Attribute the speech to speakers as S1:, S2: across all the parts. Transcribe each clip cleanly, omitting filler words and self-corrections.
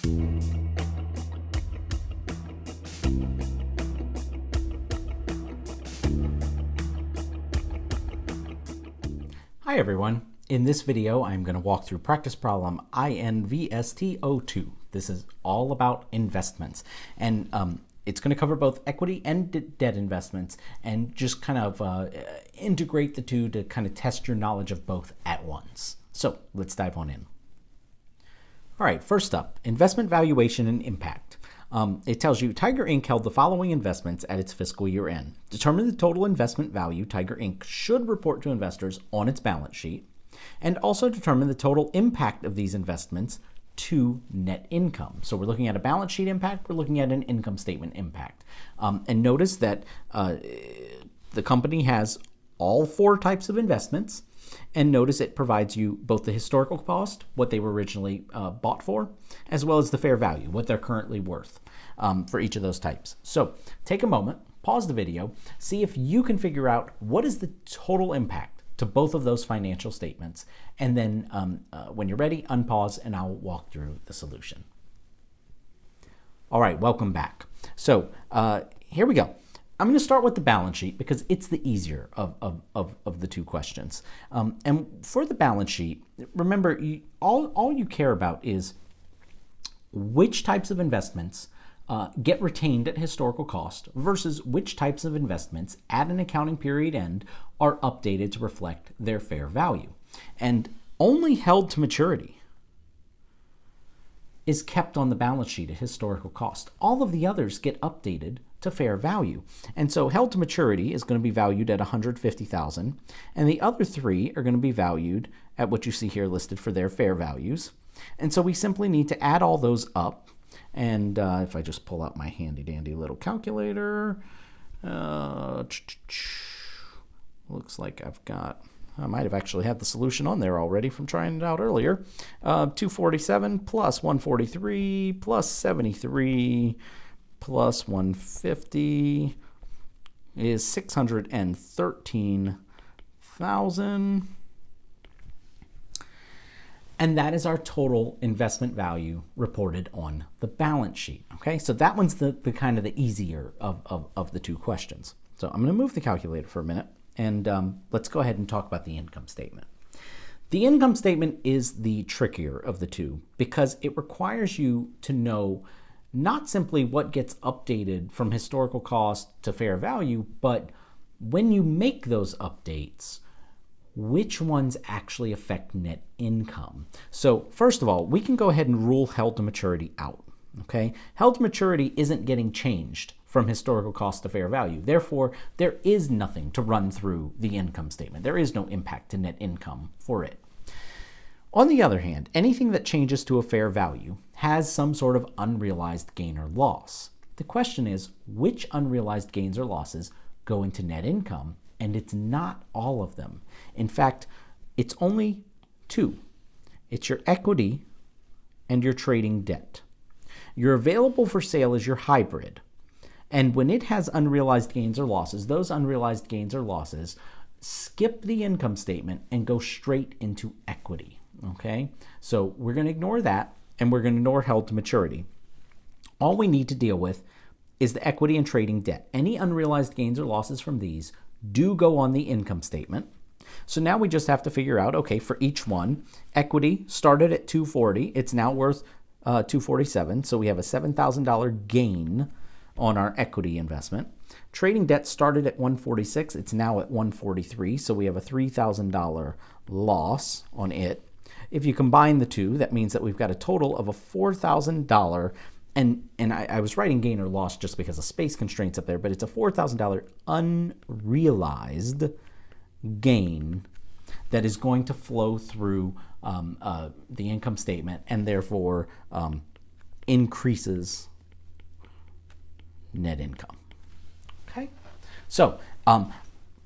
S1: Hi everyone. In this video, I'm going to walk through practice problem INVST-02. This is all about investments, and it's going to cover both equity and debt investments, and just kind of integrate the two to kind of test your knowledge of both at once. So let's dive on in. All right, first up, investment valuation and impact. It tells you Tiger Inc. held the following investments at its fiscal year end. Determine the total investment value Tiger Inc. should report to investors on its balance sheet, and also determine the total impact of these investments to net income. So we're looking at a balance sheet impact, we're looking at an income statement impact. And notice that the company has all four types of investments, and notice it provides you both the historical cost, what they were originally bought for, as well as the fair value, what they're currently worth for each of those types. So take a moment, pause the video, see if you can figure out what is the total impact to both of those financial statements, and then when you're ready, unpause and I'll walk through the solution. All right, welcome back. So here we go. I'm going to start with the balance sheet because it's the easier of the two questions. And for the balance sheet, remember, all you care about is which types of investments get retained at historical cost versus which types of investments at an accounting period end are updated to reflect their fair value. And only held to maturity is kept on the balance sheet at historical cost. All of the others get updated to fair value. And so held to maturity is going to be valued at $150,000, and the other three are going to be valued at what you see here listed for their fair values. And so we simply need to add all those up. And if I just pull out my handy dandy little calculator, looks like I might have actually had the solution on there already from trying it out earlier. 247 plus 143 plus 73 plus 150 is 613,000. And that is our total investment value reported on the balance sheet. Okay, so that one's the kind of the easier of the two questions. So I'm going to move the calculator for a minute, and let's go ahead and talk about the income statement. The income statement is the trickier of the two because it requires you to know not simply what gets updated from historical cost to fair value, but when you make those updates, which ones actually affect net income. So first of all, we can go ahead and rule held to maturity out. Okay, held to maturity isn't getting changed from historical cost to fair value. Therefore, there is nothing to run through the income statement. There is no impact to net income for it. On the other hand, anything that changes to a fair value has some sort of unrealized gain or loss. The question is, which unrealized gains or losses go into net income? And it's not all of them. In fact, it's only two. It's your equity and your trading debt. Your available for sale is your hybrid. And when it has unrealized gains or losses, those unrealized gains or losses skip the income statement and go straight into equity. Okay, so we're going to ignore that, and we're going to ignore held to maturity. All we need to deal with is the equity and trading debt. Any unrealized gains or losses from these do go on the income statement. So now we just have to figure out, okay, for each one, equity started at $240, it's now worth $247, so we have a $7,000 gain on our equity investment. Trading debt started at $146, it's now at $143, so we have a $3,000 loss on it. If you combine the two, that means that we've got a total of a $4,000, and I was writing gain or loss just because of space constraints up there, but it's a $4,000 unrealized gain that is going to flow through the income statement and therefore increases net income. Okay, so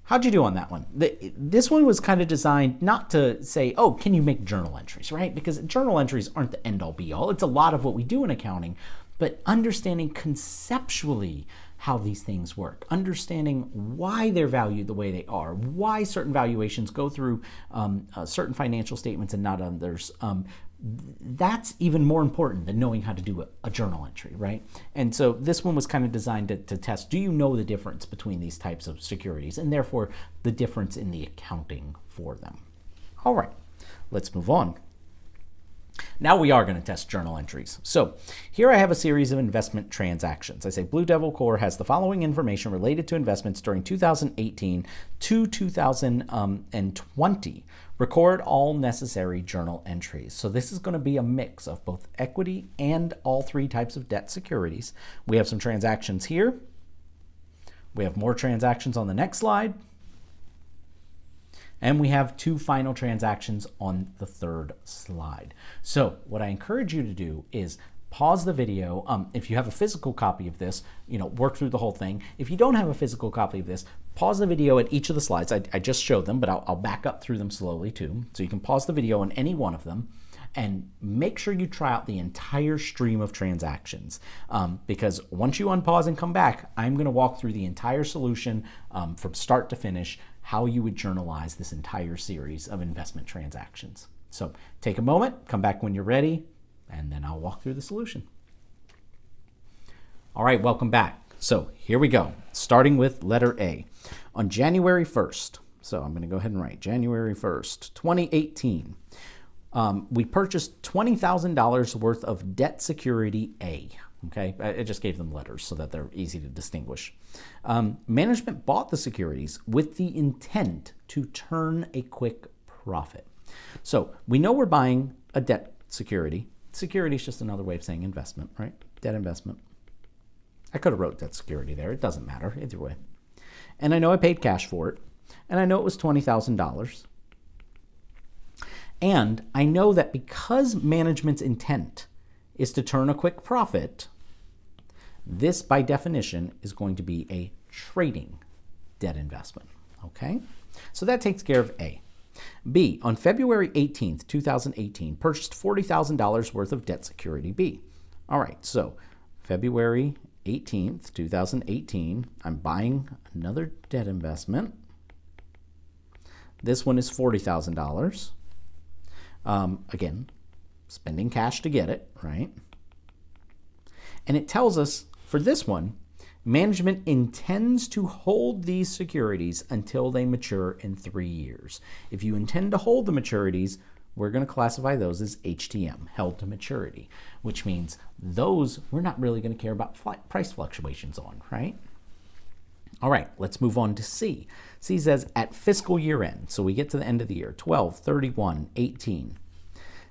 S1: how'd you do on that one? This one was kind of designed not to say, oh, can you make journal entries, right? Because journal entries aren't the end all be all. It's a lot of what we do in accounting, but understanding conceptually how these things work, understanding why they're valued the way they are, why certain valuations go through certain financial statements and not others, That's even more important than knowing how to do a journal entry, right? And so this one was kind of designed to test, do you know the difference between these types of securities, and therefore the difference in the accounting for them. All right, let's move on. Now we are going to test journal entries. So here I have a series of investment transactions. I say Blue Devil Core has the following information related to investments during 2018 to 2020. Record all necessary journal entries. So this is going to be a mix of both equity and all three types of debt securities. We have some transactions here. We have more transactions on the next slide. And we have two final transactions on the third slide. So what I encourage you to do is pause the video. If you have a physical copy of this, work through the whole thing. If you don't have a physical copy of this, pause the video at each of the slides. I just showed them, but I'll back up through them slowly too. So you can pause the video on any one of them and make sure you try out the entire stream of transactions. Because once you unpause and come back, I'm going to walk through the entire solution from start to finish, how you would journalize this entire series of investment transactions. So take a moment, come back when you're ready, and then I'll walk through the solution. All right, welcome back. So here we go, starting with letter A. On January 1st, so I'm going to go ahead and write January 1st, 2018, we purchased $20,000 worth of debt security A. Okay, I just gave them letters so that they're easy to distinguish. Management bought the securities with the intent to turn a quick profit. So we know we're buying a debt security. Security is just another way of saying investment, right? Debt investment. I could have wrote debt security there. It doesn't matter either way. And I know I paid cash for it. And I know it was $20,000. And I know that because management's intent is to turn a quick profit, this by definition is going to be a trading debt investment. Okay? So that takes care of A. B, on February 18th, 2018, purchased $40,000 worth of debt security B. All right, so February 18th, 2018, I'm buying another debt investment. This one is $40,000. Again, spending cash to get it, right? And it tells us for this one, management intends to hold these securities until they mature in 3 years. If you intend to hold the maturities, we're going to classify those as HTM, held to maturity, which means those we're not really going to care about price fluctuations on, right? All right, let's move on to C. C says at fiscal year end, so we get to the end of the year, 12/31/18.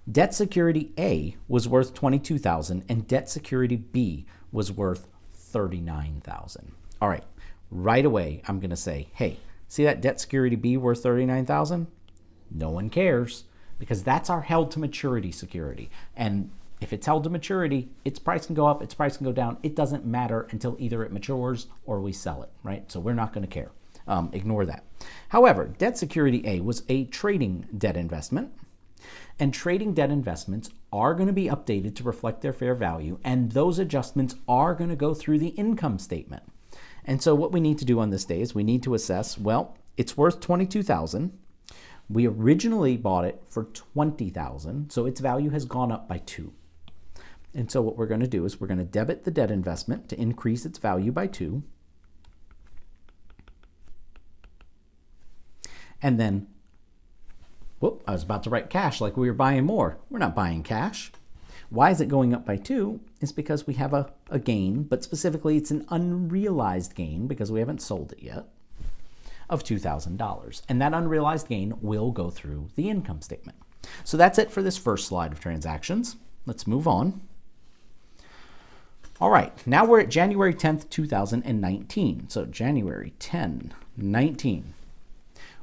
S1: Debt security A was worth $22,000 and debt security B was worth $39,000. All right, right away I'm going to say, hey, see that debt security B worth $39,000? No one cares because that's our held to maturity security. And if it's held to maturity, its price can go up, its price can go down. It doesn't matter until either it matures or we sell it, right? So we're not going to care. Ignore that. However, debt security A was a trading debt investment. And trading debt investments are going to be updated to reflect their fair value, and those adjustments are going to go through the income statement. And so what we need to do on this day is we need to assess, well, it's worth $22,000. We originally bought it for $20,000, so its value has gone up by 2. And so what we're going to do is we're going to debit the debt investment to increase its value by 2. And then whoop, I was about to write cash like we were buying more. We're not buying cash. Why is it going up by 2? It's because we have a gain, but specifically it's an unrealized gain because we haven't sold it yet of $2,000. And that unrealized gain will go through the income statement. So that's it for this first slide of transactions. Let's move on. All right, now we're at January 10th, 2019. So January 10, 19.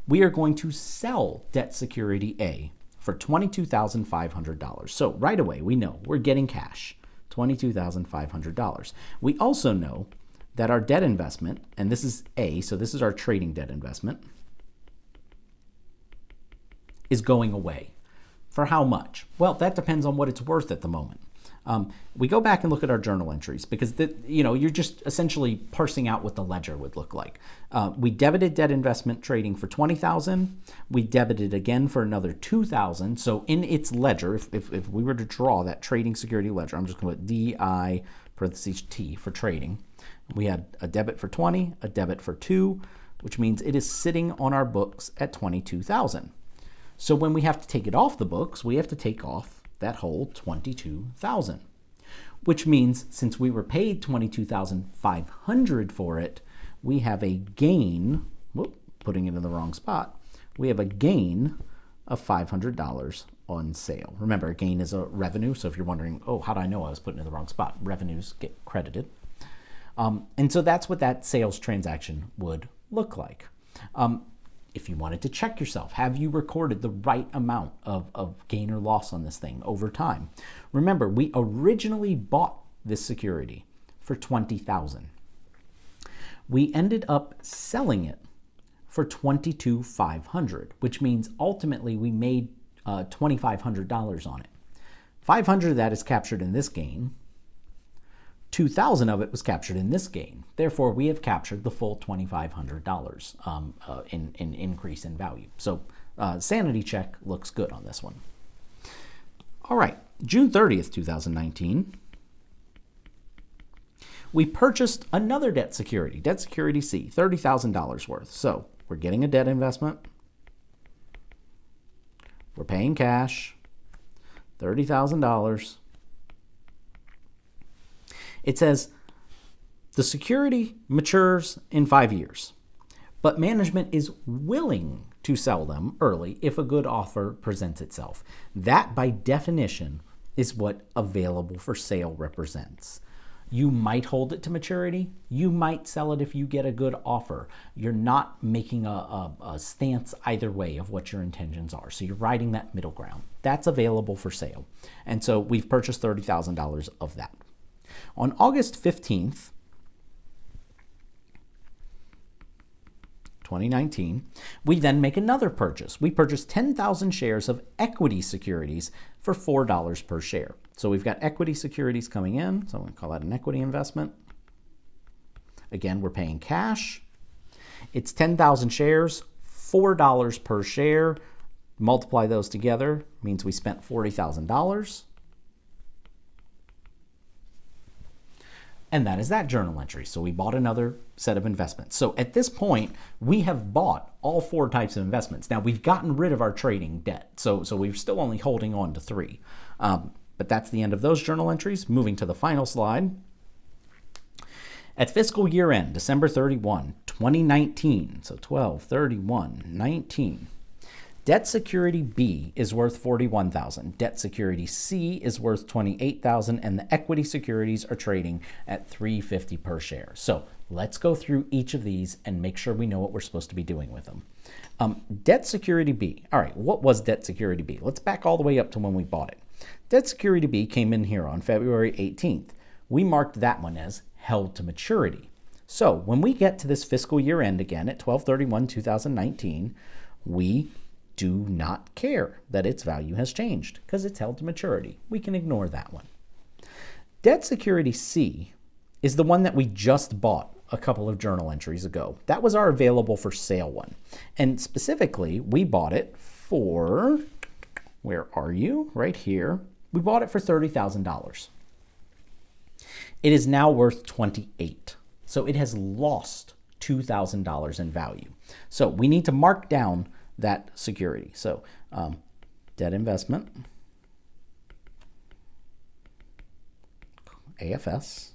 S1: We are going to sell debt security A for $22,500. So right away, we know we're getting cash, $22,500. We also know that our debt investment, and this is A, so this is our trading debt investment, is going away. For how much? Well, that depends on what it's worth at the moment. We go back and look at our journal entries because you're just essentially parsing out what the ledger would look like. We debited debt investment trading for $20,000. We debited again for another $2,000. So in its ledger, if we were to draw that trading security ledger, I'm just going to put DI parentheses T for trading. We had a debit for 20, a debit for 2, which means it is sitting on our books at $22,000. So when we have to take it off the books, we have to take off that whole $22,000, which means since we were paid $22,500 for it, we have a gain, putting it in the wrong spot, we have a gain of $500 on sale. Remember, a gain is a revenue, so if you're wondering, oh, how do I know I was putting it in the wrong spot? Revenues get credited. And so that's what that sales transaction would look like. If you wanted to check yourself, have you recorded the right amount of gain or loss on this thing over time? Remember, we originally bought this security for $20,000. We ended up selling it for $22,500, which means ultimately we made $2,500 on it. $500 of that is captured in this gain. $2,000 of it was captured in this gain. Therefore, we have captured the full $2,500 in increase in value. So sanity check looks good on this one. All right, June 30th, 2019, we purchased another debt security C, $30,000 worth. So we're getting a debt investment. We're paying cash, $30,000. It says the security matures in 5 years, but management is willing to sell them early if a good offer presents itself. That, by definition, is what available for sale represents. You might hold it to maturity. You might sell it if you get a good offer. You're not making a stance either way of what your intentions are. So you're riding that middle ground. That's available for sale. And so we've purchased $30,000 of that. On August 15th, 2019, we then make another purchase. We purchase 10,000 shares of equity securities for $4 per share. So we've got equity securities coming in, so I'm going to call that an equity investment. Again, we're paying cash. It's 10,000 shares, $4 per share. Multiply those together, means we spent $40,000. And that is that journal entry. So we bought another set of investments. So at this point, we have bought all 4 types of investments. Now we've gotten rid of our trading debt. So we're still only holding on to 3. But that's the end of those journal entries. Moving to the final slide. At fiscal year end, December 31, 2019, so 12/31/19, debt security B is worth $41,000. Debt security C is worth $28,000, and the equity securities are trading at $3.50 per share. So let's go through each of these and make sure we know what we're supposed to be doing with them. Debt security B. All right, what was debt security B? Let's back all the way up to when we bought it. Debt security B came in here on February 18th. We marked that one as held to maturity. So when we get to this fiscal year end again at 12/31/2019, we do not care that its value has changed because it's held to maturity. We can ignore that one. Debt security C is the one that we just bought a couple of journal entries ago. That was our available for sale one. And specifically, we bought it for, where are you? Right here. We bought it for $30,000. It is now worth $28,000. So it has lost $2,000 in value. So we need to mark down that security. So debt investment, AFS,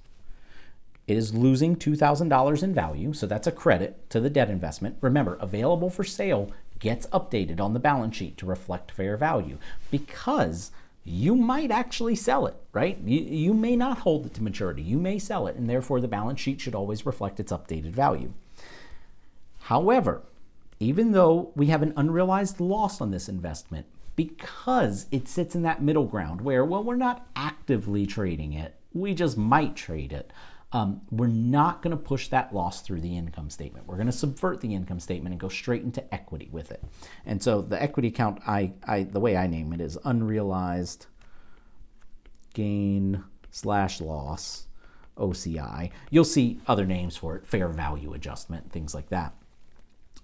S1: it is losing $2,000 in value. So that's a credit to the debt investment. Remember, available for sale gets updated on the balance sheet to reflect fair value because you might actually sell it, right? You may not hold it to maturity. You may sell it, and therefore the balance sheet should always reflect its updated value. However, even though we have an unrealized loss on this investment, because it sits in that middle ground where, well, we're not actively trading it, we just might trade it, we're not going to push that loss through the income statement. We're going to subvert the income statement and go straight into equity with it. And so the equity account, the way I name it is unrealized gain slash loss, OCI. You'll see other names for it, fair value adjustment, things like that.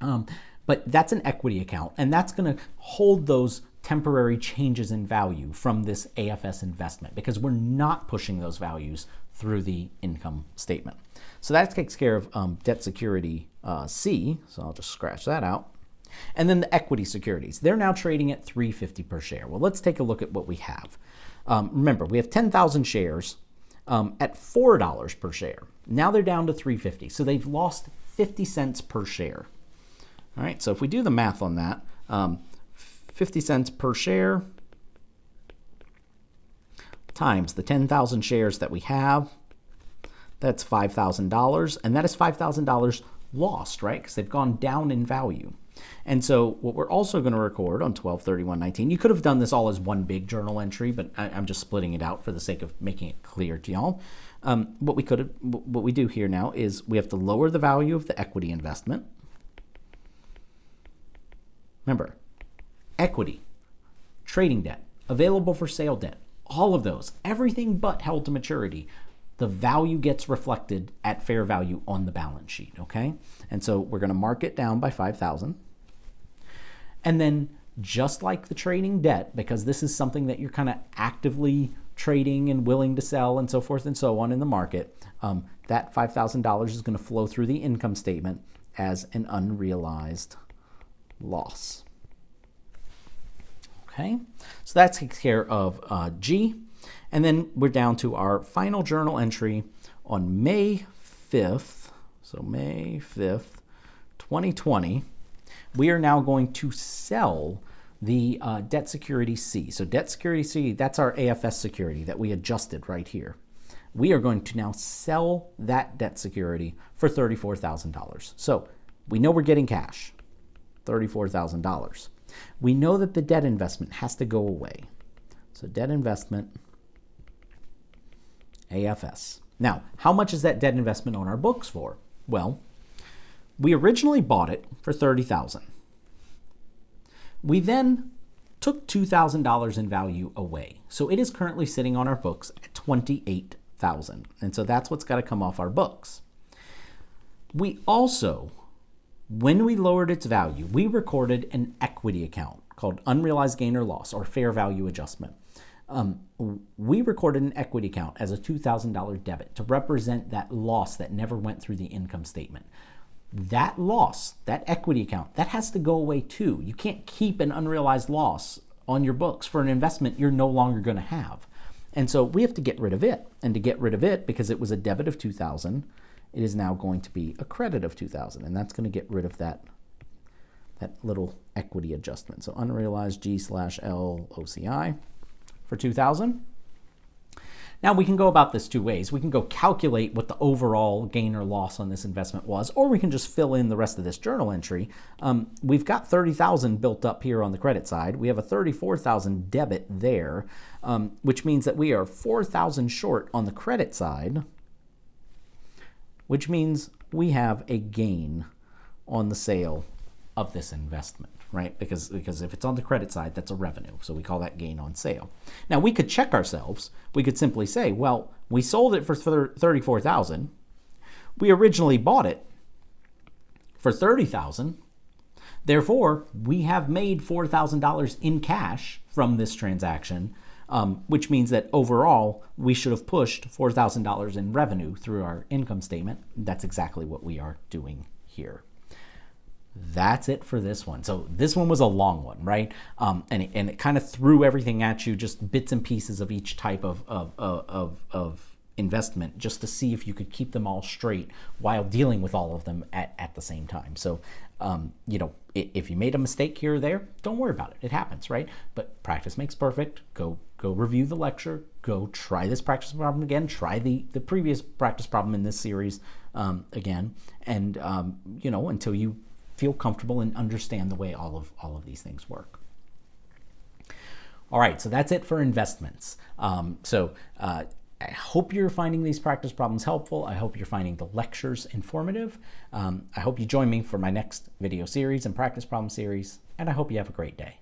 S1: But that's an equity account, and that's going to hold those temporary changes in value from this AFS investment because we're not pushing those values through the income statement. So that takes care of debt security C, so I'll just scratch that out. And then the equity securities, they're now trading at $3.50 per share. Well, let's take a look at what we have. Remember, we have 10,000 shares at $4 per share. Now they're down to $3.50, so they've lost 50 cents per share. All right, so if we do the math on that, 50 cents per share times the 10,000 shares that we have, that's $5,000, and that is $5,000 lost, right? Because they've gone down in value. And so what we're also going to record on 12/31/19, you could have done this all as one big journal entry, but I'm just splitting it out for the sake of making it clear to y'all. What we do here now is we have to lower the value of the equity investment. Remember, equity, trading debt, available for sale debt, all of those, everything but held to maturity, the value gets reflected at fair value on the balance sheet, okay? And so we're going to mark it down by 5,000. And then just like the trading debt, because this is something that you're kind of actively trading and willing to sell and so forth and so on in the market, that $5,000 is going to flow through the income statement as an unrealized loss. Okay, so that takes care of G. And then we're down to our final journal entry on May 5th. So May 5th, 2020. We are now going to sell the debt security C. So debt security C, that's our AFS security that we adjusted right here. We are going to now sell that debt security for $34,000. So we know we're getting cash, $34,000. We know that the debt investment has to go away. So debt investment, AFS. Now, how much is that debt investment on our books for? Well, we originally bought it for $30,000. We then took $2,000 in value away. So it is currently sitting on our books at $28,000. And so that's what's got to come off our books. We also, when we lowered its value, we recorded an equity account called unrealized gain or loss or fair value adjustment. We recorded an equity account as a $2,000 debit to represent that loss that never went through the income statement. That loss, that equity account, that has to go away too. You can't keep an unrealized loss on your books for an investment you're no longer going to have. And so we have to get rid of it. And to get rid of it, because it was a debit of $2,000, it is now going to be a credit of $2,000. And that's going to get rid of that little equity adjustment. So unrealized G/L OCI for $2,000. Now we can go about this two ways. We can go calculate what the overall gain or loss on this investment was, or we can just fill in the rest of this journal entry. We've got $30,000 built up here on the credit side. We have a $34,000 debit there, which means that we are $4,000 short on the credit side, which means we have a gain on the sale of this investment, right? Because if it's on the credit side, that's a revenue. So we call that gain on sale. Now we could check ourselves. We could simply say, well, we sold it for $34,000. We originally bought it for $30,000. Therefore, we have made $4,000 in cash from this transaction, which means that overall, we should have pushed $4,000 in revenue through our income statement. That's exactly what we are doing here. That's it for this one. So this one was a long one, right? And it kind of threw everything at you, just bits and pieces of each type of investment, just to see if you could keep them all straight while dealing with all of them at the same time. So, if you made a mistake here or there, don't worry about it. It happens, right? But practice makes perfect. Go review the lecture. Go try this practice problem again. Try the previous practice problem in this series again, and until you feel comfortable and understand the way all of these things work. All right, so that's it for investments. I hope you're finding these practice problems helpful. I hope you're finding the lectures informative. I hope you join me for my next video series and practice problem series, and I hope you have a great day.